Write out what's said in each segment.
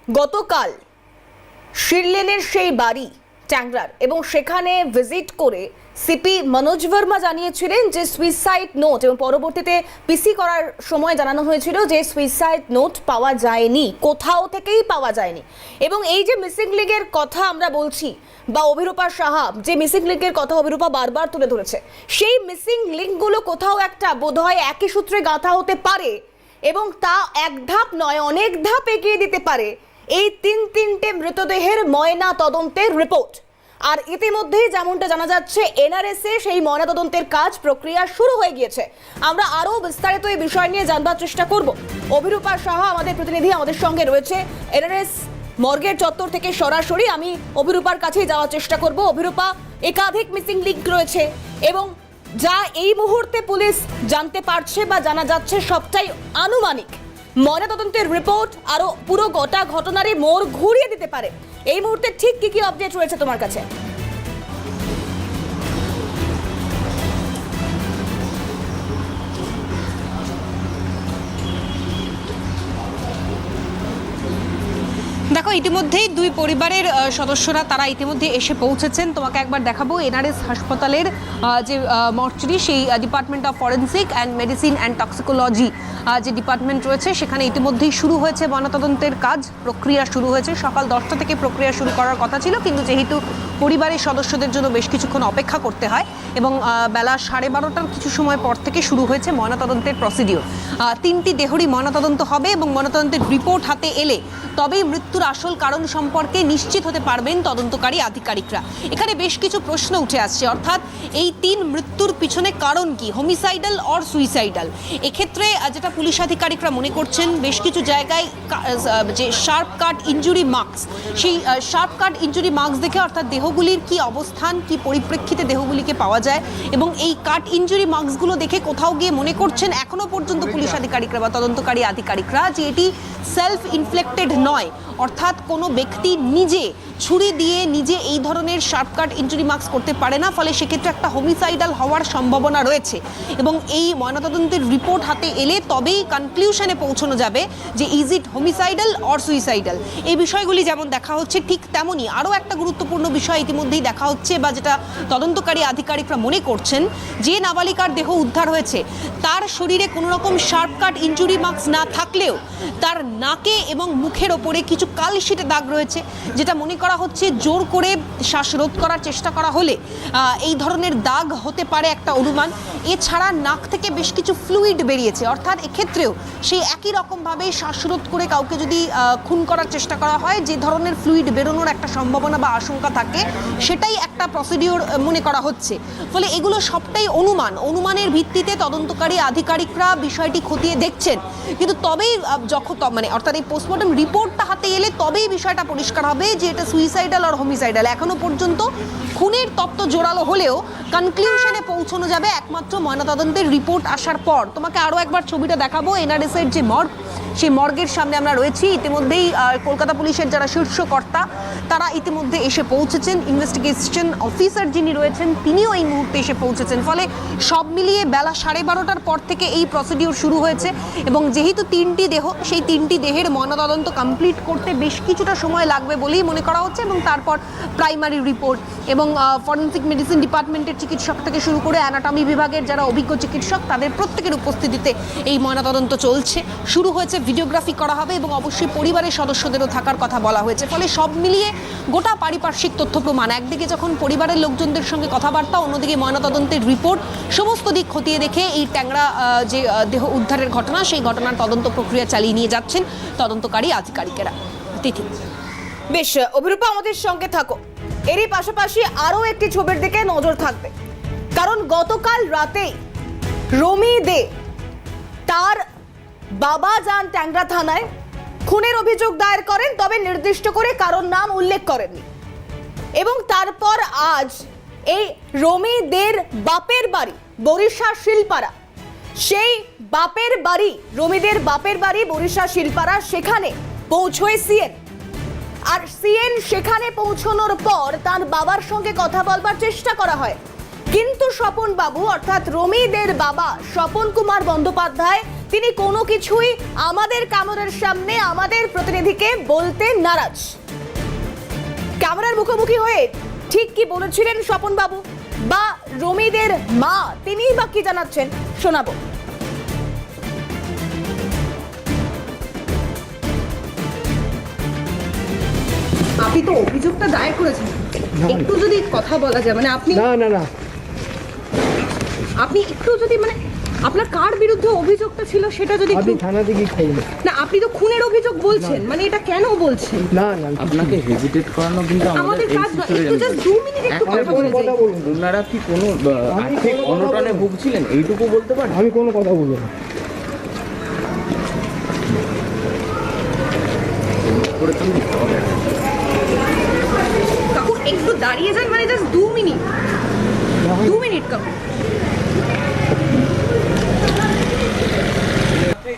গতকাল শিরলেনের সেই বাড়ি ট্যাংরার এবং সেখানে ভিজিট করে সিপি মনোজ ভার্মা জানিয়েছিলেন যে সুইসাইড নোট, এবং পরবর্তীতে পিসি করার সময় জানানো হয়েছিল যে সুইসাইড নোট পাওয়া যায়নি, কোথাও থেকেই পাওয়া যায়নি। এবং এই যে মিসিং লিঙ্কের কথা আমরা বলছি বা অভিরূপা সাহা যে মিসিং লিঙ্কের কথা অভিরূপা বারবার তুলে ধরেছে, সেই মিসিং লিঙ্কগুলো কোথাও একটা বোধহয় একই সূত্রে গাঁথা হতে পারে এবং তা এক ধাপ নয় অনেক ধাপ এগিয়ে দিতে পারে এই তিনটে মৃতদেহের ময়না তদন্তের রিপোর্ট। আর ইতিমধ্যেই যেমনটা জানা যাচ্ছে এনআরএসএ সেই ময়না তদন্তের কাজ প্রক্রিয়া শুরু হয়ে গিয়েছে। আমরা আরো বিস্তারিত এই বিষয় নিয়ে জানবার চেষ্টা করব। অভিরূপা সাহা আমাদের প্রতিনিধি আমাদের সঙ্গে রয়েছে এনআরএস মর্গের চত্বর থেকে সরাসরি। আমি অভিরূপার কাছেই যাওয়ার চেষ্টা করব। অভিরূপা, একাধিক মিসিং লিঙ্ক রয়েছে এবং যা এই মুহূর্তে পুলিশ জানতে পারছে বা জানা যাচ্ছে সবটাই আনুমানিক। ময়নাতদন্তের রিপোর্ট আরো পুরো গোটা ঘটনারই মোড় ঘুরিয়ে দিতে পারে। এই মুহূর্তে ঠিক কি কি আপডেট রয়েছে তোমার কাছে? দেখো, ইতিমধ্যেই দুই পরিবারের সদস্যরা তারা ইতিমধ্যে এসে পৌঁছেছেন। তোমাকে একবার দেখাবো এনআরএস হাসপাতালের যে মর্চুরি, সেই department of forensic and medicine and toxicology যে ডিপার্টমেন্ট রয়েছে, সেখানে ইতিমধ্যেই শুরু হয়েছে ময়নাতদন্তের কাজ, প্রক্রিয়া শুরু হয়েছে। সকাল 10টা থেকে প্রক্রিয়া শুরু করার কথা ছিল, কিন্তু যেহেতু পরিবারের সদস্যদের জন্য বেশ কিছুক্ষণ অপেক্ষা করতে হয় এবং বেলা 12:30টার কিছু সময় পর থেকে শুরু হয়েছে ময়নাতদন্তের প্রসিডিওর। 3টি দেহরই ময়নাতদন্ত হবে এবং ময়নাতদন্তের রিপোর্ট হাতে এলে তবেই মৃত্যুর আসল কারণ সম্পর্কে নিশ্চিত হতে পারবেন তদন্তকারী আধিকারিকরা। এখানে বেশ কিছু প্রশ্ন উঠে আসছে, অর্থাৎ এই 3 মৃত্যুর পিছনে কারণ কি, হোমিসাইডাল অর সুইসাইডাল। এক্ষেত্রে যেটা পুলিশ আধিকারিকরা মনে করছেন, বেশ কিছু জায়গায় যে শার্প কাট ইনজুরি মার্কস, সেই শার্প কাট ইনজুরি মার্কস দেখে, অর্থাৎ দেহগুলির কি অবস্থান, কি পরিপ্রেক্ষিতে দেহগুলিকে পাওয়া যায়, এবং এই কাট ইনজুরি মার্কসগুলো দেখে কোথাও গিয়ে মনে করছেন এখনো পর্যন্ত পুলিশ আধিকারিকরা বা তদন্তকারী আধিকারিকরা যে এটি সেলফ ইনফ্লেক্টেড নয়, অর্থাৎ কোনো ব্যক্তি নিজে ছুরি দিয়ে নিজে এই ধরনের শার্পকাট ইনজুরি মার্কস করতে পারে না, ফলে সেক্ষেত্রে একটা হোমিসাইডাল হওয়ার সম্ভাবনা রয়েছে। এবং এই ময়নাতদন্তের রিপোর্ট হাতে এলে তবেই কনক্লুশনে পৌঁছানো যাবে যে is it homicidal or suicidal. এই বিষয়গুলি যেমন দেখা হচ্ছে, ঠিক তেমনই আরও একটা গুরুত্বপূর্ণ বিষয় ইতিমধ্যেই দেখা হচ্ছে বা যেটা তদন্তকারী আধিকারিকরা মনে করছেন, যে নাবালিকার দেহ উদ্ধার হয়েছে তার শরীরে কোনো রকম শার্পকাট ইনজুরি মার্কস না থাকলেও তার নাকে এবং মুখের ওপরে কিছু কালশিটে দাগ রয়েছে, যেটা মনে করা হচ্ছে জোর করে শ্বাসরোধ করার চেষ্টা করা হলে এই ধরনের দাগ হতে পারে একটা অনুমান। এছাড়া নাক থেকে বেশ কিছু ফ্লুইড বেরিয়েছে, অর্থাৎ এক্ষেত্রেও সেই একই রকমভাবে শ্বাসরোধ করে কাউকে যদি খুন করার চেষ্টা করা হয়, যে ধরনের ফ্লুইড বেরোনোর একটা সম্ভাবনা বা আশঙ্কা থাকে, সেটাই একটা প্রসিডিওর মনে করা হচ্ছে। ফলে এগুলো সবটাই অনুমানের ভিত্তিতে তদন্তকারী আধিকারিকরা বিষয়টি খতিয়ে দেখছেন, কিন্তু তবেই যখন অর্থাৎ এই পোস্টমর্টম রিপোর্টটা হাতে এলে তবেই বিষয়টা পরিষ্কার হবে যে এটা সুইসাইডাল আর হোমিসাইডাল। এখনো পর্যন্ত খুনের তত্ত্ব জোরালো হলেও কনক্লুশনে পৌঁছানো যাবে একমাত্র ময়নাতদন্তের রিপোর্ট আসার পর। তোমাকে আরও একবার ছবিটা দেখাবো। এনআরএসের যে মর্গ, সেই মর্গের সামনে আমরা রয়েছি। ইতিমধ্যেই কলকাতা পুলিশের যারা শীর্ষ কর্তা তারা ইতিমধ্যে এসে পৌঁছেছেন। ইনভেস্টিগেশন অফিসার যিনি রয়েছেন তিনিও এই মুহূর্তে এসে পৌঁছেছেন। ফলে সব মিলিয়ে বেলা 12:30টার পর থেকে এই প্রসিডিওর শুরু হয়েছে এবং যেহেতু 3টি দেহ, সেই 3টি দেহের ময়নাতদন্ত কমপ্লিট করতে বেশ কিছুটা সময় লাগবে বলেই মনে করা হচ্ছে এবং তারপর প্রাইমারি রিপোর্ট এবং ফরেন্সিক মেডিসিন ডিপার্টমেন্টের চিকিৎসক থেকে শুরু করে অ্যানাটমি বিভাগের যারা অভিজ্ঞ চিকিৎসক তাদের প্রত্যেকের উপস্থিতিতে এই ময়নাতদন্ত চলছে। শুরু হয়েছে, ভিডিওগ্রাফি করা হবে এবং অবশ্যই পরিবারের সদস্যদেরও থাকার কথা বলা হয়েছে। ফলে সব মিলিয়ে গোটা পারিপার্শ্বিক তথ্য প্রমাণ, একদিকে যখন পরিবারের লোকজনদের সঙ্গে কথাবার্তা, অন্যদিকে ময়নাতদন্তের রিপোর্ট, সমস্ত দিক খতিয়ে দেখে এই ট্যাংরা যে দেহ উদ্ধারের ঘটনা, সেই ঘটনার তদন্ত প্রক্রিয়া চালিয়ে নিয়ে যাচ্ছেন তদন্তকারী আধিকারিকেরা। তিথি, বেশ, অভিরূপা আমাদের সঙ্গে থাকো। এরই পাশাপাশি আরও একটি ছবির দিকে নজর থাকবে, কারণ গতকাল রাতেই রমি দে তার বাবা যান ট্যাংরা থানায়, খুনের অভিযোগ দায়ের করেন, তবে নির্দিষ্ট করে কারণ নাম উল্লেখ করেননি। এবং তারপর আজ এই রমি দের বাপের বাড়ি বরিশা শিলপাড়া, সেই বাপের বাড়ি, রমিদের বাপের বাড়ি বরিশা শিলপাড়া, সেখানে পৌঁছয় সিএন। আর সিএন সেখানে পৌঁছানোর পর তার বাবার সঙ্গে কথা বলবার চেষ্টা করা হয়। কিন্তু স্বপন বাবু অর্থাৎ রমিদের বাবা স্বপন কুমার বন্দ্যোপাধ্যায় তিনি কোনো কিছুই আমাদের ক্যামেরার সামনে আমাদের প্রতিনিধিকে বলতে নারাজ। ক্যামেরার মুখোমুখি হয়ে ঠিক কি বলেছিলেন স্বপন বাবু বা রমিদের মা তিনিই বা কি জানাচ্ছেন শোনাবো। আপনি তো অভিযোগটা দায়ের করেছেন, একটু যদি কথা বলা যায়, মানে আপনি না আপনি একটু যদি মানে আপনার কার বিরুদ্ধে অভিযোগটা ছিল সেটা যদি আপনি একটু থানা থেকে খাই না, আপনি তো খুনের অভিযোগ বলছেন, মানে এটা কেন বলছেন? না আপনাকে হেজিটেট করানো কিন্তু আমাদের কাজ নয়, একটু জাস্ট 2 মিনিট একটু কথা বলে কথা যাই। বলুন, ওনারা কি কোনো আর্থিক কোনো কথা অনটনে বলবো। ভুগছিলেন এইটুকু বলতে পারেন? আমি কোনো কথা বলবো না। কাকু একটু দাঁড়িয়ে যান, মানে জাস্ট 2 মিনিট, 2 মিনিট কাকু।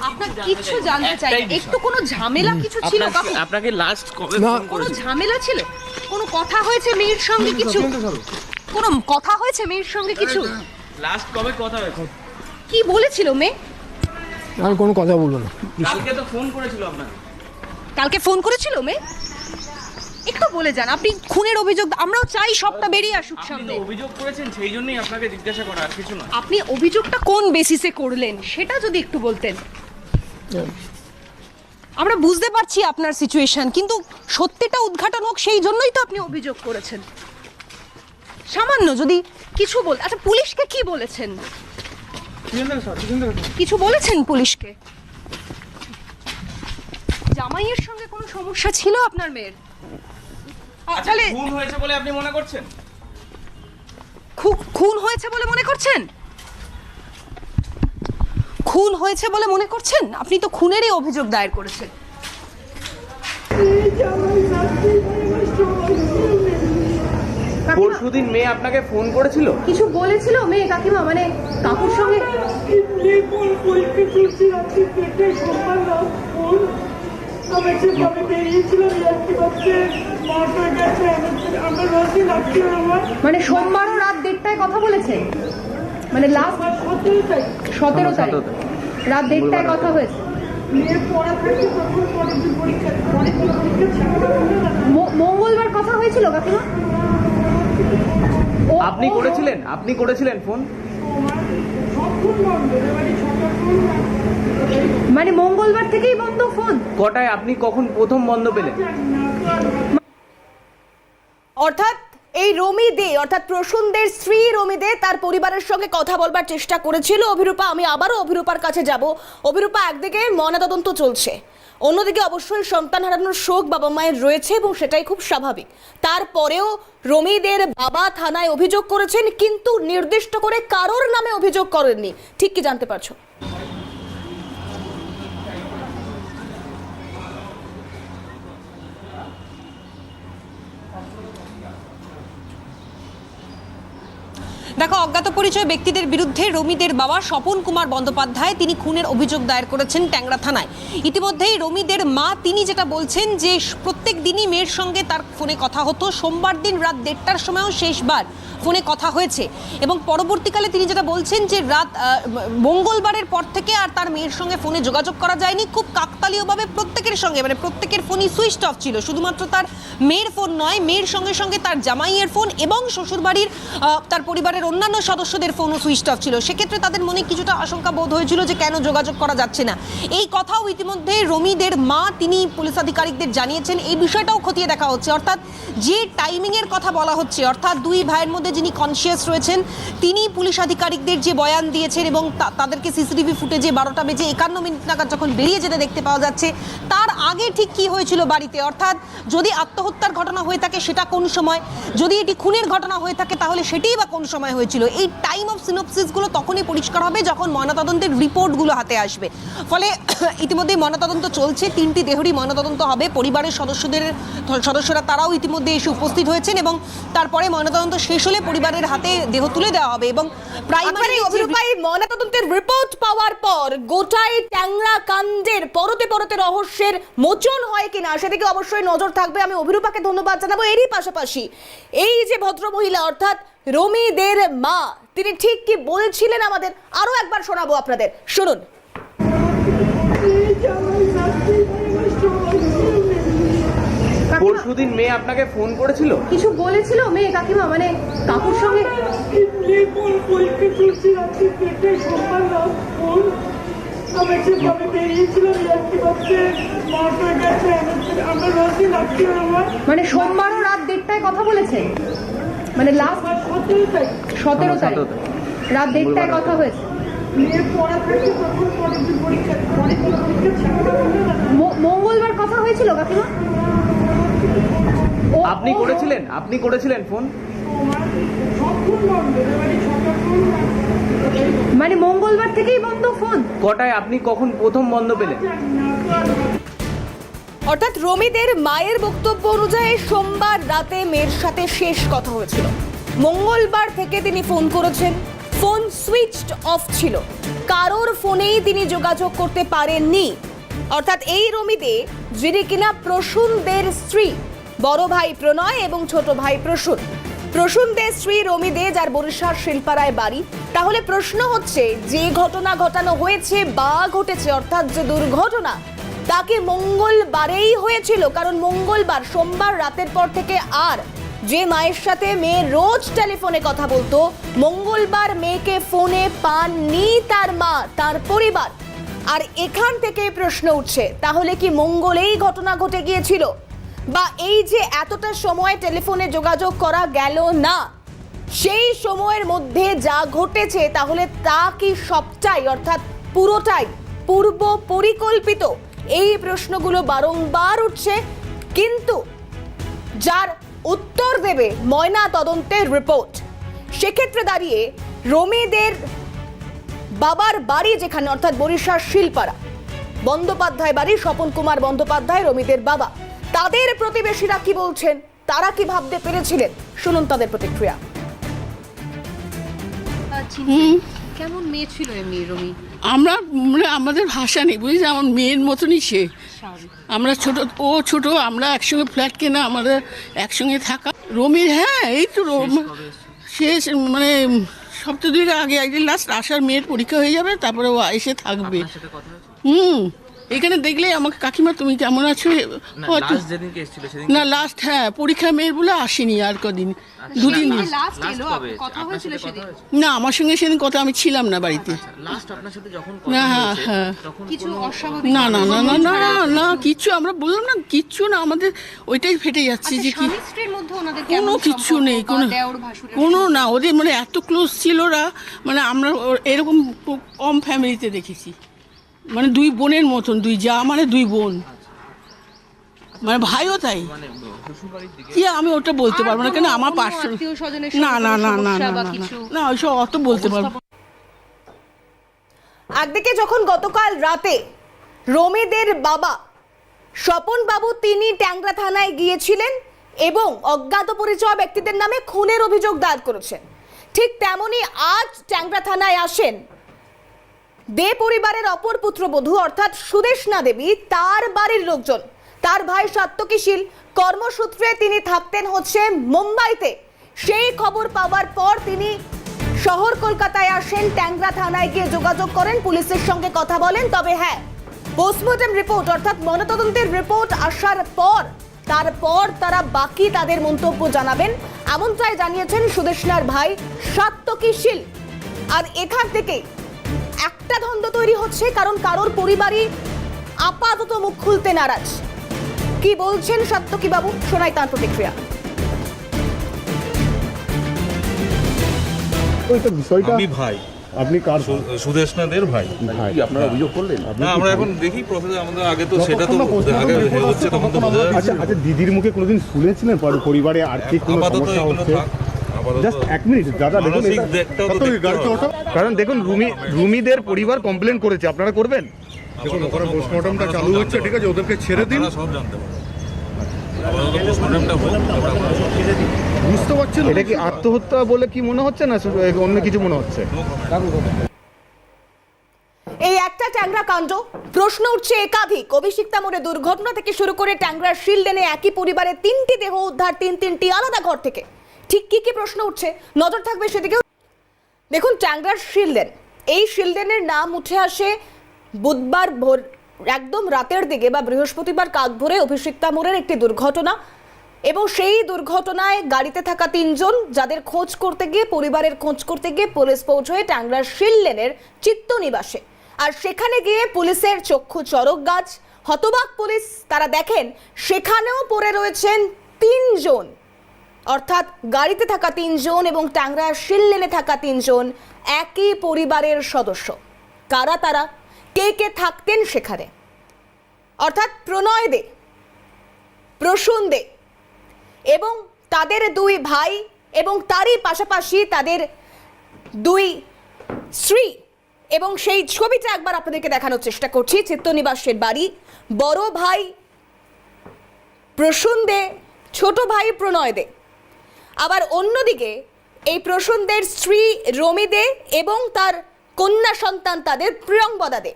আপনার কিছু জানতে চাই, একটু কোনো ঝামেলা কিছু ছিল কাকু? আপনাকে লাস্ট কবে না। ফোন কোনো করেছিল? ঝামেলা ছিল? কোনো কথা হয়েছে মেয়ের সঙ্গে কিছু? কোনো কথা হয়েছে মেয়ের সঙ্গে কিছু? লাস্ট কবে কথা হয়েছে? কি বলেছিল মেয়ে? আমি কোনো কথা বলবো না। কালকে তো ফোন করেছিল আপনাকে। কালকে ফোন করেছিল মেয়ে? একটু বলে যান, আপনি খুনের অভিযোগ, আমরাও চাই সবটা বেরিয়ে আসুক আপনি সামনে। তো অভিযোগ করেছেন, সেই জন্যই আপনাকে জিজ্ঞাসা করা, আর কিছু নয়। আপনি অভিযোগটা কোন বেসিসে করলেন সেটা যদি একটু বলতেন। আমরা বুঝতে পারছি আপনার সিচুয়েশন, কিন্তু সত্যিটা উদ্ঘাটন হোক সেই জন্যই তো আপনি অভিযোগ করেছেন। সামান্য যদি কিছু বল, আচ্ছা পুলিশকে কি বলেছেন? কিছু বলেছেন পুলিশকে? জামাইয়ের সঙ্গে কোনো সমস্যা ছিল আপনার মেয়ের? তাহলে খুন হয়েছে বলে আপনি মনে করছেন? খুন হয়েছে বলে মনে করছেন? খুন হয়েছে বলে মনে করছেন? আপনি তো খুনেরই অভিযোগ দায়ের করেছেন। পরশুদিন মেয়ে আপনাকে ফোন করেছিল? কিছু বলেছিল মেয়ে কাকিমা, মানে কাকুর সঙ্গে? মানে সোমবারও রাত 1:30টায় কথা বলেছেন, মানে লাস্ট 17 তারিখ রাত 1:30টায় কথা হয়েছে। মঙ্গলবার কথা হয়েছিল কাকিমা? আপনি করেছিলেন? আপনি করেছিলেন ফোন? মানে মঙ্গলবার থেকেই বন্ধ ফোন? কটায়, আপনি কখন প্রথম বন্ধ পেলেন? অর্থাৎ এই রমি দে অর্থাৎ প্রসূনদের স্ত্রী রমি দে তার পরিবারের সঙ্গে কথা বলবার চেষ্টা করেছিল অভিরূপা। আমি আবারও অভিরূপার কাছে যাব। অভিরূপা, একদিকে ময়নাতদন্ত চলছে, অন্যদিকে অবশ্যই সন্তান হারানোর শোক বাবা মায়ের রয়েছে এবং সেটাই খুব স্বাভাবিক। তারপরেও রমিদের বাবা থানায় অভিযোগ করেছেন, কিন্তু নির্দিষ্ট করে কারোর নামে অভিযোগ করেননি, ঠিক কি জানতে পারছো? দেখো, অজ্ঞাত পরিচয় ব্যক্তিদের বিরুদ্ধে রমিদের বাবা স্বপন কুমার বন্দ্যোপাধ্যায় তিনি খুনের অভিযোগ দায়ের করেছেন ট্যাংরা থানায়। ইতিমধ্যেই রমিদের মা তিনি যেটা বলছেন যে প্রত্যেক দিনই মেয়ের সঙ্গে তার ফোনে কথা হতো, সোমবার দিন রাত 1:30টার সময়ও শেষবার ফোনে কথা হয়েছে এবং পরবর্তীকালে তিনি যেটা বলছেন যে রাত মঙ্গলবারের পর থেকে আর তার মেয়ের সঙ্গে ফোনে যোগাযোগ করা যায়নি। খুব কাকতালীয়ভাবে প্রত্যেকের সঙ্গে, মানে প্রত্যেকের ফোনই সুইচ অফ ছিল, শুধুমাত্র তার মেয়ের ফোন নয়, মেয়ের সঙ্গে সঙ্গে তার জামাইয়ের ফোন এবং শ্বশুরবাড়ির তার পরিবারের অন্যান্য সদস্যদের ফোনও সুইচ অফ ছিল। সেক্ষেত্রে তাদের মনে কিছুটা আশঙ্কা বোধ হয়েছিল যে কেন যোগাযোগ করা যাচ্ছে না। এই কথাও ইতিমধ্যে রমিদের মা তিনি পুলিশ আধিকারিকদের জানিয়েছেন। এই বিষয়টাও খতিয়ে দেখা হচ্ছে, অর্থাৎ যে টাইমিংয়ের কথা বলা হচ্ছে, অর্থাৎ দুই ভাইয়ের মধ্যে যিনি কনসিয়াস রয়েছেন তিনি পুলিশ আধিকারিকদের যে বয়ান দিয়েছেন এবং তাদেরকে সিসিটিভি ফুটেজে 12:51 নাগাদ যখন বেরিয়ে যেতে দেখতে পাওয়া যাচ্ছে, তার আগে ঠিক কি হয়েছিল বাড়িতে, অর্থাৎ যদি আত্মহত্যার ঘটনা হয়ে থাকে সেটা কোন সময়, যদি এটি খুনের ঘটনা হয়ে থাকে তাহলে সেটিই বা কোন সময় হয়েছিল। এই টাইম অফ সিনোপসিসগুলো তখনই পরিষ্কার হবে যখন ময়নাতদন্তের রিপোর্টগুলো হাতে আসবে। ফলে ইতিমধ্যে ময়নাতদন্ত চলছে, 3টি দেহরই ময়নাতদন্ত হবে। পরিবারের সদস্যরা তারাও ইতিমধ্যে এসে উপস্থিত হয়েছেন এবং তারপরে ময়নাতদন্ত শেষ হলে পরিবারের হাতে দেহ তুলে দেওয়া হবে। এবং প্রাইমারি ময়নাতদন্তের রিপোর্ট পাওয়ার পর গোটাই ট্যাংরা কাণ্ডের পরতে পরতে রহস্যের মোচন হয় কিনা সেদিকে অবশ্যই নজর থাকবে। আমি অভিরূপাকে ধন্যবাদ জানাবো। এরই পাশাপাশি এই যে ভদ্রমহিলা অর্থাৎ রমিদের মা তিনি ঠিক কি বলছিলেন আমাদের আরো একবার শোনাবো আপনাদের, শুনুন। পরশুদিন মেয়ে আপনাকে ফোন করেছিল? কিছু বলেছিল মেয়ে কাকিমা, মানে কাকুর সঙ্গে? মানে সোমবারও রাত 1:30টায় কথা বলেছেন, মানে লাস্ট 17 তারিখ রাত 1:30টায় কথা হয়েছে। মঙ্গলবার কথা হয়েছিল কাকিমা? আপনি করেছিলেন? আপনি করেছিলেন ফোন? মানে মঙ্গলবার থেকেই বন্ধ ফোন? কটায় আপনি কখন প্রথম বন্ধ পেলেন? অর্থাৎ রমিদের মায়ের বক্তব্য অনুযায়ী সোমবার রাতে মেয়ের সাথে শেষ কথা হয়েছিল। মঙ্গলবার থেকে তিনি ফোন করেছেন, ফোন সুইচড অফ ছিল, কারোর ফোনেই তিনি যোগাযোগ করতে পারেননি। অর্থাৎ এই রমিদে, যিনি কিনা প্রসূনদের স্ত্রী, বড় ভাই প্রণয় এবং ছোট ভাই প্রসূন, প্রসূনদের স্ত্রী রমিদে, যার বরিশাল শিল্পারায় বাড়ি। তাহলে প্রশ্ন হচ্ছে, যে ঘটনা ঘটানো হয়েছে বা ঘটেছে, অর্থাৎ যে দুর্ঘটনা, তাকে মঙ্গলবারেই হয়েছিল। কারণ মঙ্গলবার, সোমবার রাতের পর থেকে আর যে মায়ের সাথে মেয়ে রোজ টেলিফোনে কথা বলতো, মঙ্গলবার মেয়েকে ফোনে পাননি তার মা, তার পরিবার। আর এখান থেকে প্রশ্ন উঠছে, তাহলে কি মঙ্গলেই ঘটনা ঘটে গিয়েছিল? বা এই যে এতটা সময় টেলিফোনে যোগাযোগ করা গেল না, সেই সময়ের মধ্যে যা ঘটেছে, তাহলে তা কি সবটাই, অর্থাৎ পুরোটাই পূর্ব পরিকল্পিত? এই প্রশ্নগুলো বারংবার উঠছে, কিন্তু যার উত্তর দেবে ময়না তদন্তের রিপোর্ট। সেক্ষেত্রে দাঁড়িয়ে রমিদের বাবার বাড়ি যেখানে, অর্থাৎ বরিশাল শিলপাড়া, বন্দ্যোপাধ্যায় বাড়ি, স্বপন কুমার বন্দ্যোপাধ্যায় রমিদের বাবা, তাদের প্রতিবেশীরা কি বলছেন, তারা কি ভাবতে পেরেছিলেন, শুনুন তাদের প্রতিক্রিয়া। কেমন মেয়ে ছিল এমনি রমি? আমরা মানে আমাদের ভাষা নেই, বুঝলি, আমার মেয়ের মতনই সে। আমরা ছোট, ও ছোট, আমরা একসঙ্গে ফ্ল্যাট কেনা, আমাদের একসঙ্গে থাকা। রমির, হ্যাঁ এই তো শেষ, মানে সপ্তাহ 2 আগে একদিন লাস্ট আসার, মেয়ের পরীক্ষা হয়ে যাবে, তারপরে ও এসে থাকবে। এখানে দেখলে আমাকে, কাকিমা তুমি কেমন আছো, না লাস্ট, হ্যাঁ পরীক্ষা মেয়ের বলে আসেনি আর কদিন, 2 দিন। না আমার সঙ্গে সেদিন কথা, আমি ছিলাম না বাড়িতে। না হ্যাঁ হ্যাঁ, না না না না না না কিচ্ছু, আমরা বললাম না কিচ্ছু না, আমাদের ওইটাই ফেটে যাচ্ছে যে কি কোনো কিচ্ছু নেই, কোনো না, ওদের মানে এত ক্লোজ ছিল ওরা, মানে আমরা এরকম কম ফ্যামিলিতে দেখেছি, মানে 2 বোনের মতন, 2 যা মানে 2 বোন, মানে ভাইও তাই। কি আমি ওটা বলতে পারবো না, কেন আমার পার্শ্ব, না না না না না না ওইসব অত বলতে পারবো। একদিকে যখন গতকাল রাতে রমিদের বাবা স্বপন বাবু, তিনি ট্যাংরা থানায় গিয়েছিলেন এবং অজ্ঞাত পরিচয় ব্যক্তিদের নামে খুনের অভিযোগ দায়ের করেছেন, ঠিক তেমনি আজ ট্যাংরা থানায় আসেন দে পরিবারের অপর পুত্রবধূ, অর্থাৎ সুদেশনা দেবী, তার বাড়ির লোকজন। তার ভাই সাত্তকী শীল কর্মসূত্রে তিনি থাকতেন হচ্ছে মুম্বাইতে। সেই খবর পাওয়ার পর তিনি শহর কলকাতায় আসেন, ট্যাংরা থানায় গিয়ে যোগাযোগ করেন, পুলিশের সঙ্গে কথা বলেন। তবে হ্যাঁ, পোস্টমর্টম রিপোর্ট, অর্থাৎ ময়নাতদন্তের রিপোর্ট আসার পর, তারপর তারা বাকি তাদের মন্তব্য জানাবেন, এমনটাই জানিয়েছেন সুদেশনার ভাই সাত্তকী শীল। আর এখান থেকে একটা দ্বন্দ্ব তৈরি হচ্ছে, কারণ কারোর পরিবারই আপাতত মুখ খুলতে নারাজ। কি বলছেন সাত্তকী বাবু, শোনাই তার প্রতিক্রিয়া। আমি ভাই, আপনি কার সুদেশনাদের ভাই। কি আপনারা অভিযোগ করলেন? না আমরা এখন দেখি প্রসেস, আমাদের আগে তো সেটা তো আগে হচ্ছে, তখন তো বোঝা যাচ্ছে। আচ্ছা দিদির মুখে কোনোদিন শুনেছিলেন পরিবারে আর্থিক কোনো আপাতত সমস্যা এগুলো হচ্ছে? থাক, আপাতত জাস্ট 1 মিনিট দাদা, দেখুন মানসিক দিকটাও তো দেখতে হবে। কারণ দেখুন রুমিদের পরিবার কমপ্লেন করেছে, আপনারা করবেন? দেখুন ওখানে পোস্টমর্টমটা চালু হচ্ছে, ঠিক আছে, ওদেরকে ছেড়ে দিন, সব জানতে পারবে। আপাতত পোস্টমর্টমটা হোক, বুঝতে পারছেন এটা কি আত্মহত্যা বলে কি মনে হচ্ছে, না অন্য কিছু মনে হচ্ছে? এই একটা ট্যাংরা কাণ্ড, প্রশ্ন উঠছে একাধিক। অভিষিক্তা মোড়ে দুর্ঘটনা থেকে শুরু করে ট্যাংরার শিলডেনে একই পরিবারের 3টি দেহ উদ্ধার, 3টি আলাদা ঘর থেকে। ঠিক কি কি প্রশ্ন উঠছে, নজর থাকবে সেদিকেও। দেখুন, ট্যাংরার শিলডেন, এই শিলডেনের নাম উঠে আসে বুধবার ভোর একদম রাতের দিকে বা বৃহস্পতিবার কাক ভোরে অভিষিক্তা মোড়ের একটি দুর্ঘটনা, এবং সেই দুর্ঘটনায় গাড়িতে থাকা 3 জন যাদের খোঁজ করতে গিয়ে, পরিবারের খোঁজ করতে গিয়ে পুলিশ পৌঁছয় ট্যাংরার শিলডেনের চিত্তনিবাসে। আর সেখানে গিয়ে পুলিশের চক্ষু চড়ক গাছ, হতবাক পুলিশ, তারা দেখেন সেখানেও পড়ে রয়েছেন 3 জন, অর্থাৎ গাড়িতে থাকা 3 জন এবং ট্যাংরার শিলডেনে থাকা 3 জন একই পরিবারের সদস্য। কারা তারা, কে কে থাকতেন সেখানে? অর্থাৎ প্রণয় দে, প্রসূন দে এবং তাদের 2 ভাই, এবং তারই পাশাপাশি তাদের 2 স্ত্রী। এবং সেই ছবিটা একবার আপনাদেরকে দেখানোর চেষ্টা করছি। চিত্তনিবাসের বাড়ি, বড় ভাই প্রসূন দে, ছোট ভাই প্রণয় দে। আবার অন্যদিকে এই প্রসূনদের স্ত্রী রমি দে এবং তার কন্যা সন্তান তাদের প্রিয়ঙ্বদা দে,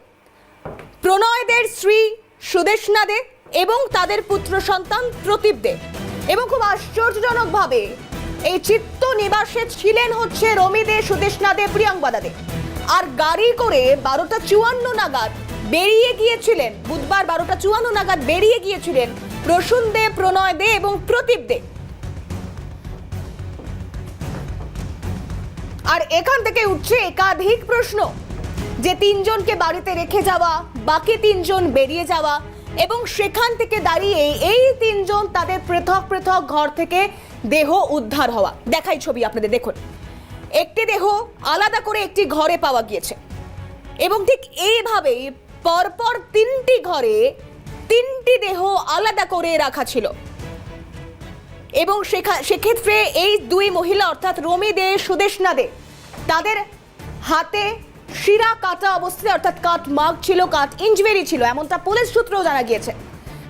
প্রণয়দের স্ত্রী সুদেশনা দে এবং তাদের পুত্র সন্তান প্রদীপ দে। এবং খুব আশ্চর্যজনকভাবে এই চিত্তনিবাসে ছিলেন হচ্ছে রমি দে, সুদেশনা দে, প্রিয়ঙ্বদা দে। আর গাড়ি করে 12:54 নাগাদ বেরিয়ে গিয়েছিলেন, বুধবার 12:54 নাগাদ বেরিয়ে গিয়েছিলেন প্রসূন দে, প্রণয় দে এবং প্রদীপ দে। আর এখান থেকে উঠছে একাধিক প্রশ্ন, যে 3 জনকে বাড়িতে রেখে যাওয়া, বাকি 3 জন বেরিয়ে যাওয়া, এবং সেখান থেকে দাঁড়িয়ে এই 3 জন তাদের পৃথক পৃথক ঘর থেকে দেহ উদ্ধার হওয়া। দেখাই ছবি আপনাদের, দেখুন। একটি দেহ আলাদা করে একটি ঘরে পাওয়া গিয়েছে, এবং ঠিক এইভাবেই পরপর 3টি ঘরে 3টি দেহ আলাদা করে রাখা ছিল। এবং সেক্ষেত্রে এই 2 মহিলা, অর্থাৎ রমি দে, সুদেশনা দে, তাদের হাতে শিরা কাটা অবস্থায়, অর্থাৎ কাট মার্ক ছিল, কাট ইনজুরি ছিল, এমনটা পুলিশ সূত্রেও জানা গিয়েছে।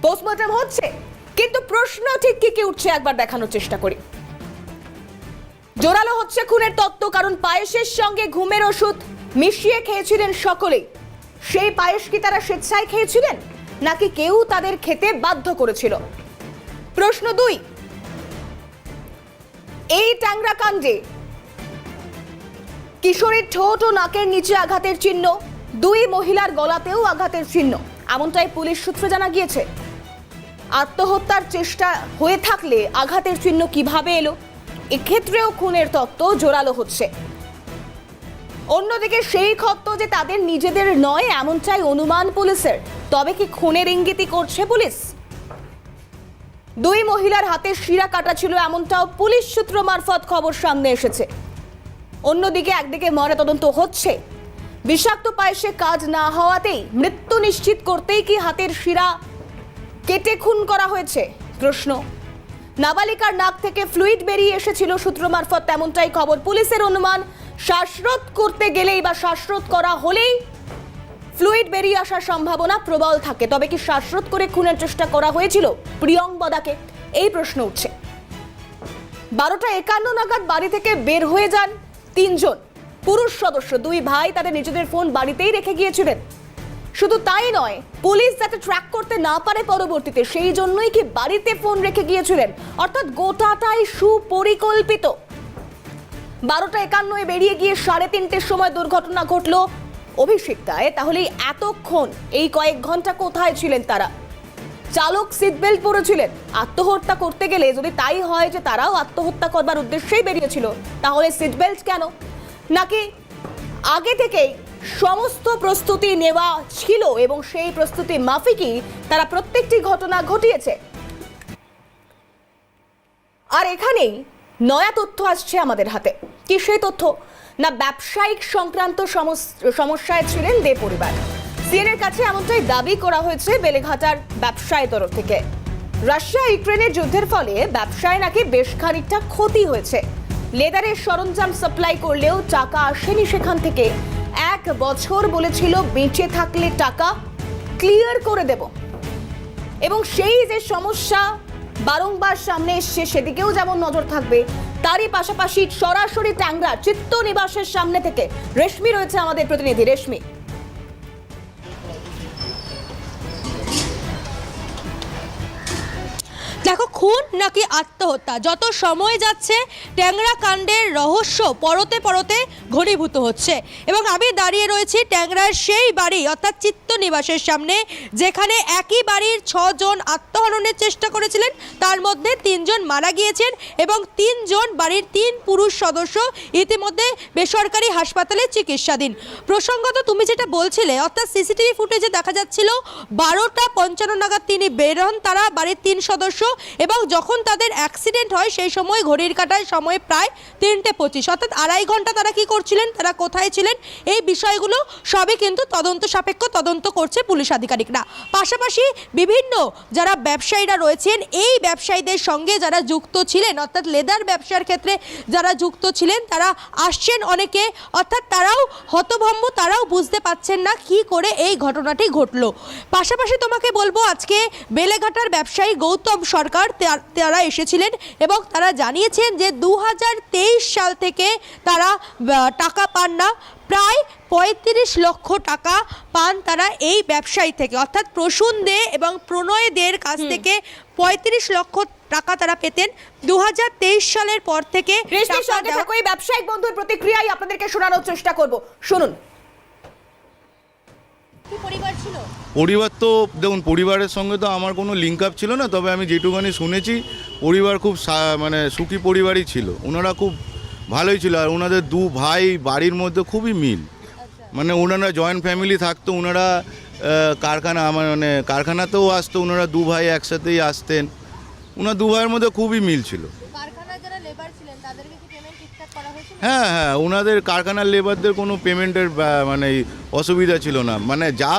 পোস্টমর্টম হচ্ছে, কিন্তু প্রশ্ন ঠিক কি কি উঠছে একবার দেখানোর চেষ্টা করি। জোরালো হচ্ছে খুনের তত্ত্ব, কারণ পায়েসের সঙ্গে ঘুমের ওষুধ মিশিয়ে খেয়েছিলেন সকলেই। সেই পায়েস কি তারা স্বেচ্ছায় খেয়েছিলেন, নাকি কেউ তাদের খেতে বাধ্য করেছিল? প্রশ্ন 2, এই ট্যাংরা কাণ্ডে কিশোরীর ঠোঁট ও নাকের নিচে আঘাতের চিহ্ন, 2 মহিলার গলাতেও আঘাতের চিহ্ন, এমনটাই পুলিশ সূত্রে জানা গিয়েছে। আত্মহত্যার চেষ্টা হয়ে থাকলে আঘাতের চিহ্ন কিভাবে এলো, এক্ষেত্রেও খুনের তত্ত্ব জোরালো হচ্ছে। অন্যদিকে সেই ক্ষত যে তাদের নিজেদের নয়, এমনটাই অনুমান পুলিশের। তবে কি খুনের ইঙ্গিতই করছে পুলিশ? 2 মহিলার হাতে শিরা কাটা ছিল, এমনটাও পুলিশ সূত্র মারফত খবর সামনে এসেছে। অন্যদিকে একদিকে ময়নাতদন্ত হচ্ছে, বিষাক্ত পায়েসে কাজ না হওয়াতেই মৃত্যু নিশ্চিত করতেই কি হাতের শিরা কেটে খুন করা হয়েছে? প্রশ্ন। নাবালিকার নাক থেকে ফ্লুইড বেরিয়ে এসেছিল সূত্র মারফত, তেমনটাই খবর। পুলিশের অনুমান, শ্বাসরোধ করতে গেলেই বা শ্বাসরোধ করা হলেই ফ্লুইড বেরিয়ে আসার সম্ভাবনা প্রবল থাকে। তবে কি শ্বাসরোধ করে খুনের চেষ্টা করা হয়েছিল প্রিয়ঙ্বদাকে, এই প্রশ্ন উঠছে। 12:51 নাগাদ বাড়ি থেকে বের হয়ে যান 3 জন পুরুষ সদস্য, 2 ভাই তাদের নিজেদের ফোন বাড়িতেই রেখে গিয়েছিলেন। শুধু তাই নয়, পুলিশ যাতে ট্র্যাক করতে না পারে পরবর্তীতে, সেই জন্যই কি বাড়িতে ফোন রেখে গিয়েছিলেন। অর্থাৎ গোটাটাই সুপরিকল্পিত। 12:51 বেরিয়ে গিয়ে 3:30টার সময় দুর্ঘটনা ঘটলো অভিষিক্তায়। তাহলে এতক্ষণ, এই কয়েক ঘন্টা কোথায় ছিলেন তারা? চালক সিট বেল্ট পরেছিলেন। আত্মহত্যা করতে গেলে যদি তাই হয় যে তারাও আত্মহত্যা করবার উদ্দেশ্যেই বেরিয়েছিল, তাহলে সিট বেল্ট কেন? নাকি আগে থেকেই সমস্ত প্রস্তুতি নেওয়া ছিল এবং সেই প্রস্তুতি মাফিকই তারা প্রত্যেকটি ঘটনা ঘটিয়েছে? আর এখানেই নয়া তথ্য আসছে আমাদের হাতে। কি সেই তথ্য? না, ব্যবসায়িক সংক্রান্ত সমস্যায় ছিলেন দে পরিবার। সিএনএর কাছে এমনটাই দাবি করা হয়েছে বেলেঘাটার ব্যবসায়ী তরফ থেকে। রাশিয়া ইউক্রেনের যুদ্ধের ফলে ব্যবসায় নাকি বেশ খানিকটা ক্ষতি হয়েছে। লেদারের সরঞ্জাম সাপ্লাই করলেও টাকা আসেনি সেখান থেকে। 1 বছর বলেছিল বেঁচে থাকলে টাকা ক্লিয়ার করে দেব, এবং সেই যে সমস্যা বারংবার সামনে এসছে সেদিকেও যেমন নজর থাকবে, তারই পাশাপাশি সরাসরি ট্যাংরা চিত্তনিবাসের সামনে থেকে রেশমি রয়েছে আমাদের প্রতিনিধি। রেশমি, দেখো, খুন নাকি আত্মহত্যা, যত সময় যাচ্ছে ট্যাংরা কাণ্ডের রহস্য পরতে পরতে ঘনীভূত হচ্ছে। এবং আমি দাঁড়িয়ে রয়েছি ট্যাংরার সেই বাড়ি অর্থাৎ চিত্তনিবাসের সামনে, যেখানে একই বাড়ির 6 জন আত্মহননের চেষ্টা করেছিলেন, তার মধ্যে 3 জন মারা গিয়েছেন এবং 3 জন বাড়ির 3 পুরুষ সদস্য ইতিমধ্যে বেসরকারি হাসপাতালে চিকিৎসাধীন। প্রসঙ্গত তুমি যেটা বলছিলে, অর্থাৎ সিসিটিভি ফুটেজে দেখা যাচ্ছিল 12টা 55 নাগাদ তিনি বের হন, তারা বাড়ির 3 সদস্য, এবং যখন তাদের অ্যাক্সিডেন্ট হয় সেই সময় ঘড়ির কাঁটায় সময় প্রায় 3:25, অর্থাৎ 2.5 ঘন্টা তারা কি করছিলেন, তারা কোথায় ছিলেন, এই বিষয়গুলো সবই কিন্তু তদন্ত সাপেক্ষ, তদন্ত করছে পুলিশ আধিকারিকরা। পাশাপাশি বিভিন্ন যারা ব্যবসায়ীরা রয়েছেন, এই ব্যবসায়ীদের সঙ্গে যারা যুক্ত ছিলেন, অর্থাৎ লেদার ব্যবসার ক্ষেত্রে যারা যুক্ত ছিলেন, তারা আসছেন অনেকে, অর্থাৎ তারাও হতভম্ব, তারাও বুঝতে পারছেন না কি করে এই ঘটনাটি ঘটলো। পাশাপাশি তোমাকে বলবো, আজকে বেলেঘাটার ব্যবসায়ী গৌতম সরকার তারা এসেছিলেন এবং তারা জানিয়েছেন যে 2023 সাল থেকে তারা টাকা পান না, প্রায় 35 লক্ষ টাকা পান তারা এই ব্যবসায়ী থেকে, অর্থাৎ প্রসূন দে এবং প্রণয় দের কাছ থেকে 35 লক্ষ টাকা তারা পেতেন 2023 সালের পর থেকে। রেশমির সঙ্গে থাকো, এই ব্যবসায়িক বন্ধুর প্রতিক্রিয়াই আপনাদেরকে শোনানোর চেষ্টা করব, শুনুন। পরিবার তো দেখুন, পরিবারের সঙ্গে তো আমার কোনো লিঙ্ক আপ ছিল না, তবে আমি যেটুখানি শুনেছি পরিবার খুব মানে সুখী পরিবারই ছিল, ওনারা খুব ভালোই ছিল। আর ওনাদের 2 ভাই বাড়ির মধ্যে খুবই মিল, মানে ওনারা জয়েন্ট ফ্যামিলি থাকতো, ওনারা মানে কারখানাতেও আসতো, ওনারা 2 ভাই একসাথেই আসতেন, ওনার 2 ভাইয়ের মধ্যে খুবই মিল ছিল। হ্যাঁ হ্যাঁ, ওনাদের কারখানার লেবারদের কোনো পেমেন্টের মানে অসুবিধা ছিল না, মানে যা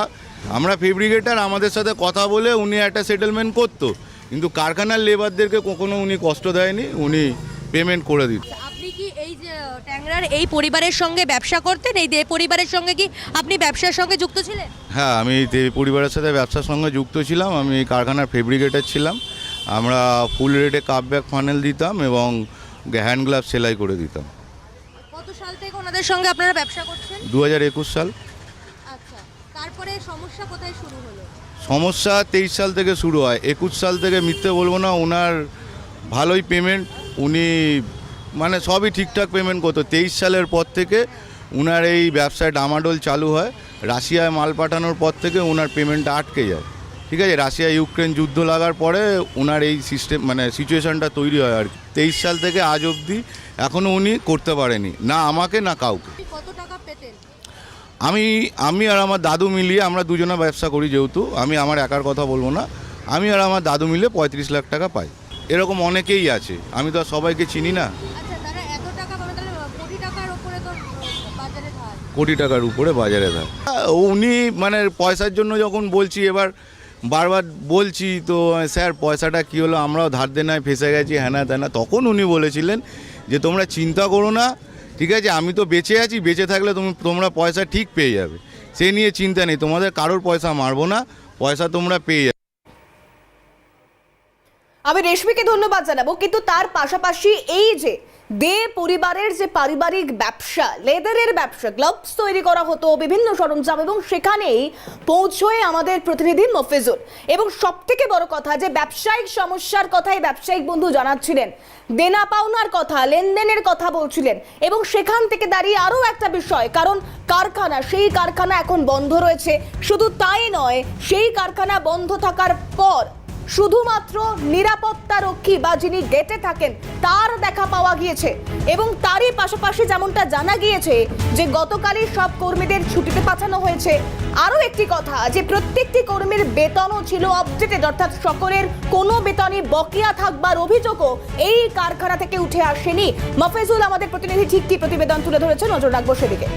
আমরা ফেব্রিকেটার আমাদের সাথে কথা বলে উনি একটা সেটেলমেন্ট করতো, কিন্তু কারখানার লেবারদেরকে কখনো উনি কষ্ট দেয়নি, উনি পেমেন্ট করে দিত। আপনি কি এই যে ট্যাংরার এই পরিবারের সঙ্গে ব্যবসা করতেন, এই দে পরিবারের সঙ্গে কি আপনি ব্যবসার সঙ্গে যুক্ত ছিলেন? হ্যাঁ, আমি পরিবারের সাথে ব্যবসার সঙ্গে যুক্ত ছিলাম, আমি কারখানার ফেব্রিকেটার ছিলাম। আমরা ফুল রেটে কাপ ব্যাগ ফানেল দিতাম এবং হ্যান্ড গ্লাভস সেলাই করে দিতাম। কত সাল থেকে ওনাদের সঙ্গে আপনারা ব্যবসা করছেন? 2021 সাল। আচ্ছা, তারপরে সমস্যা কোথায় শুরু হলো? সমস্যা 23 সাল থেকে শুরু হয়, 21 সাল থেকে মিথ্যে বলবো না, ওনার ভালোই পেমেন্ট, উনি মানে সবই ঠিকঠাক পেমেন্ট করতো। 23 সালের পর থেকে ওনার এই ব্যবসায় ডামাডোল চালু হয়, রাশিয়ায় মাল পাঠানোর পর থেকে ওনার পেমেন্টটা আটকে যায়। ঠিক আছে, রাশিয়া ইউক্রেন যুদ্ধ লাগার পরে ওনার এই সিস্টেম মানে সিচুয়েশনটা তৈরি হয় আর কি। 23 সাল থেকে আজ অবধি এখনও উনি করতে পারেনি, না আমাকে না কাউকে। কত টাকা পেতেন? আমি আর আমার দাদু মিলিয়ে, আমরা দুজনে ব্যবসা করি, যেহেতু আমি আমার একার কথা বলবো না, আমি আর আমার দাদু মিলে 35 লাখ টাকা পাই। এরকম অনেকেই আছে, আমি তো আর সবাইকে চিনি না। আচ্ছা, তারা এত টাকা পাবে, তাহলে কোটি টাকার উপরে তো বাজারে ধার। কোটি টাকার উপরে বাজারে ধার। উনি মানে পয়সার জন্য যখন বলছি, এবার বারবার বলছি তো, স্যার পয়সাটা কী হলো, আমরাও ধার দেনায় ফেসে গেছি, হ্যানা ত্যানা, তখন উনি বলেছিলেন যে তোমরা চিন্তা করো না, ঠিক আছে, আমি তো বেঁচে আছি, বেঁচে থাকলে তোমরা পয়সা ঠিক পেয়ে যাবে, সে নিয়ে চিন্তা নেই, তোমাদের কারোর পয়সা মারবো না, পয়সা তোমরা পেয়ে যাবে। আমি রেশমিকে ধন্যবাদ জানাবো, কিন্তু তার পাশাপাশি এই যে দে পরিবারের যে পারিবারিক ব্যবসা, লেদারের ব্যবসা, গ্লাভস তৈরি করা হতো, বিভিন্ন সরঞ্জাম, এবং সেখানেই পৌঁছয় আমাদের প্রতিনিধি মফিজুল। এবং সব থেকে বড় কথা যে ব্যবসায়িক সমস্যার কথাই ব্যবসায়িক বন্ধু জানাচ্ছিলেন, দেনা পাওনার কথা, লেনদেনের কথা বলছিলেন, এবং সেখান থেকে দাঁড়িয়ে আরও একটা বিষয়, কারণ কারখানা, সেই কারখানা এখন বন্ধ রয়েছে। শুধু তাই নয়, সেই কারখানা বন্ধ থাকার পর শুধুমাত্র নিরাপত্তা রক্ষী বা যিনি গেটে থাকেন তার দেখা পাওয়া গিয়েছে, এবং তারই পাশাপাশি যেমনটা জানা গিয়েছে যে গতকালই সব কর্মীদের ছুটিতে পাঠানো হয়েছে। আরও একটি কথা, যে প্রত্যেকটি কর্মীর বেতনও ছিল আপডেটেড, অর্থাৎ সকলের কোনো বেতনই বকেয়া থাকবার অভিযোগও এই কারখানা থেকে উঠে আসেনি। মফিজুল আমাদের প্রতিনিধি ঠিক কি প্রতিবেদন তুলে ধরেছে, নজর রাখবো সেদিকে।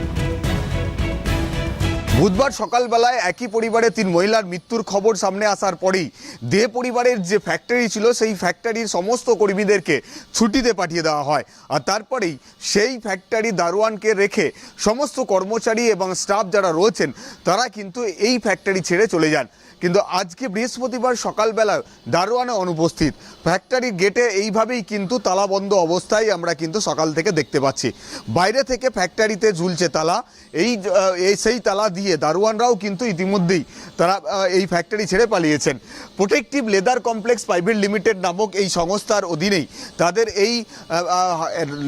বুধবার সকালবেলায় একই পরিবারে 3 মহিলার মৃত্যুর খবর সামনে আসার পরেই দে পরিবারের যে ফ্যাক্টরি ছিল, সেই ফ্যাক্টরির সমস্ত কর্মীদেরকে ছুটিতে পাঠিয়ে দেওয়া হয়। আর তারপরেই সেই ফ্যাক্টরি দারোয়ানকে রেখে সমস্ত কর্মচারী এবং স্টাফ যারা রয়েছেন তারা কিন্তু এই ফ্যাক্টরি ছেড়ে চলে যান। কিন্তু আজকে বৃহস্পতিবার সকালবেলা দারোয়ানে অনুপস্থিত, ফ্যাক্টরি গেটে এইভাবেই কিন্তু তালাবন্ধ অবস্থায় আমরা কিন্তু সকাল থেকে দেখতে পাচ্ছি। বাইরে থেকে ফ্যাক্টরিতে ঝুলছে তালা, সেই তালা দিয়ে দারোয়ানরাও কিন্তু ইতিমধ্যেই তারা এই ফ্যাক্টরি ছেড়ে পালিয়েছেন। Protective leather complex private limited নামক এই সংস্থার অধীনেই তাদের এই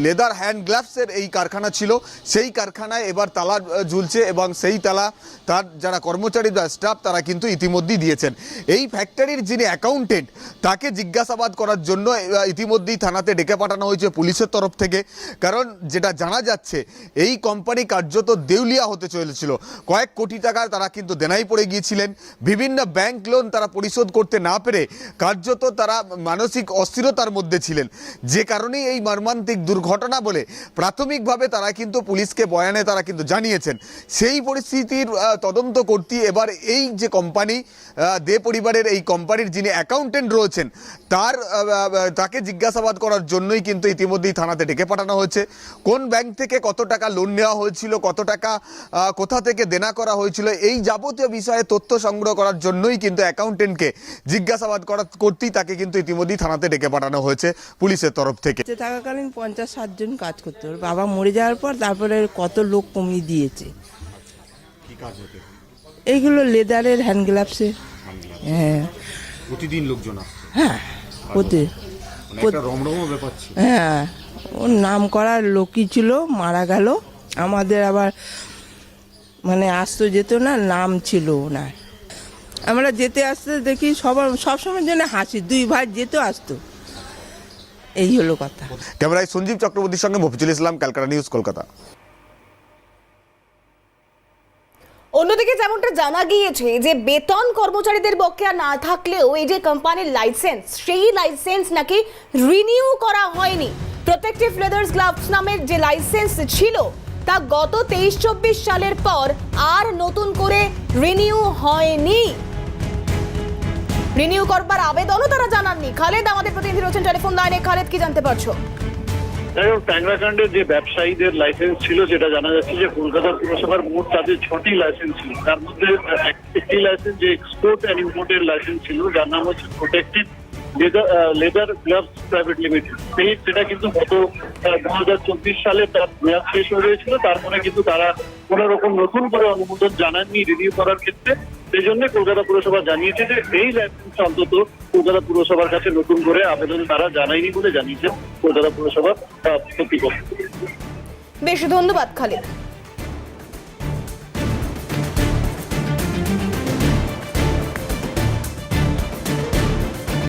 লেদার হ্যান্ড গ্লাভসের এই কারখানা ছিল, সেই কারখানায় এবার তালা ঝুলছে এবং সেই তালা তার যারা কর্মচারী বা স্টাফ তারা কিন্তু ইতিমধ্যেই দিয়েছেন। এই ফ্যাক্টরির যিনি অ্যাকাউন্টেন্ট তাকে জিজ্ঞাসাবাদ করার জন্য ইতিমধ্যেই থানাতে ডেকে পাঠানো হয়েছে পুলিশের তরফ থেকে। কারণ যেটা জানা যাচ্ছে এই কোম্পানি কার্যত দেউলিয়া হতে চলেছিল, কয়েক কোটি টাকা তারা কিন্তু দেনাই পড়ে গিয়েছিলেন, বিভিন্ন ব্যাংক লোন তারা পরিশোধ করতে না পেরে কার্যত তারা মানসিক অস্থিরতার মধ্যে ছিলেন, যে কারণেই এই মর্মান্তিক দুর্ঘটনা বলে প্রাথমিকভাবে তারা কিন্তু পুলিশকে বয়ানে তারা কিন্তু জানিয়েছেন। সেই পরিস্থিতির তদন্ত করতে এবার এই যে কোম্পানি দে পরিবারের এই কোম্পানির যিনি অ্যাকাউন্টেন্ট রয়েছেন তাকে জিজ্ঞাসাবাদ করার জন্যই কিন্তু ইতিমধ্যেই থানাতে ডেকে পাঠানো হয়েছে। কোন ব্যাংক থেকে কত টাকা লোন নেওয়া হয়েছিল, কত টাকা কোথা থেকে দেনা করা হয়েছিল, এই যাবতীয় বিষয়ে তথ্য সংগ্রহ করার জন্যই কিন্তু অ্যাকাউন্টেন্টকে জিজ্ঞাসাবাদ করতেই তাকে কিন্তু ইতিমধ্যেই থানাতে ডেকে পাঠানো হয়েছে পুলিশের তরফ থেকে। থাকাকালীন 50-60 জন কাজ করতো, ওর বাবা মরে যাওয়ার পর তারপরে কত লোক কমিয়ে দিয়েছে। এইগুলো লেদারের হ্যান্ড গ্লাভসের। হ্যাঁ, প্রতিদিন লোকজন হ্যাঁ হ্যাঁ, ওর নাম করার লোকই ছিল, মারা গেল। আমাদের আবার মানে আসতো যেত না, নাম ছিল ওনার। আমরা যেতে আসতে দেখি সবসময়ের জন্য হাসি, 2 ভাই যেত আসতো, এই হলো কথা। ক্যামেরায় সঞ্জীব চক্রবর্তীর সঙ্গে মফিজুল ইসলাম, ক্যালকাটা নিউজ, কলকাতা। অন্যদিকে যেমনটা জানা গিয়েছে যে বেতন কর্মচারীদের পক্ষে আর না থাকলেও এই যে কোম্পানির লাইসেন্স, সেই লাইসেন্স নাকি রিনিউ করা হয়নি। প্রোটেক্টিভ লেদার্স গ্লাভস নামের যে লাইসেন্স ছিল তা গত 23-24 সালের পর আর নতুন করে রিনিউ হয়নি। রিনিউ করবার আবেদনও তারা জানাননি। খালেদ আমাদের প্রতিনিধি রয়েছেন টেলিফোন লাইনে। খালেদ, কি জানতে পারছো? ট্যাংরাকাণ্ডের যে ব্যবসায়ীদের লাইসেন্স ছিল, যেটা জানা যাচ্ছে যে কলকাতা পুরসভার মোট তাদের 6টি লাইসেন্স ছিল। তার মধ্যে একটি লাইসেন্স যে এক্সপোর্ট অ্যান্ড ইম্পোর্টের লাইসেন্স ছিল, যার নাম হচ্ছে protective leather gloves private limited. সেটা কিন্তু গত 2024 সালে তার মেয়াদ শেষ হয়ে গিয়েছিল। তারপরে কিন্তু তারা কোনো রকম নতুন করে অনুমোদন জানাননি রিনিউ করার ক্ষেত্রে। সেই জন্য কলকাতা পুরসভা জানিয়েছে যে এই লাইসেন্স অন্তত কলকাতা পুরসভার কাছে নতুন করে আবেদন তারা জানায়নি বলে জানিয়েছে কলকাতা পুরসভার কর্তৃপক্ষ। বেশ, ধন্যবাদ খালেদ।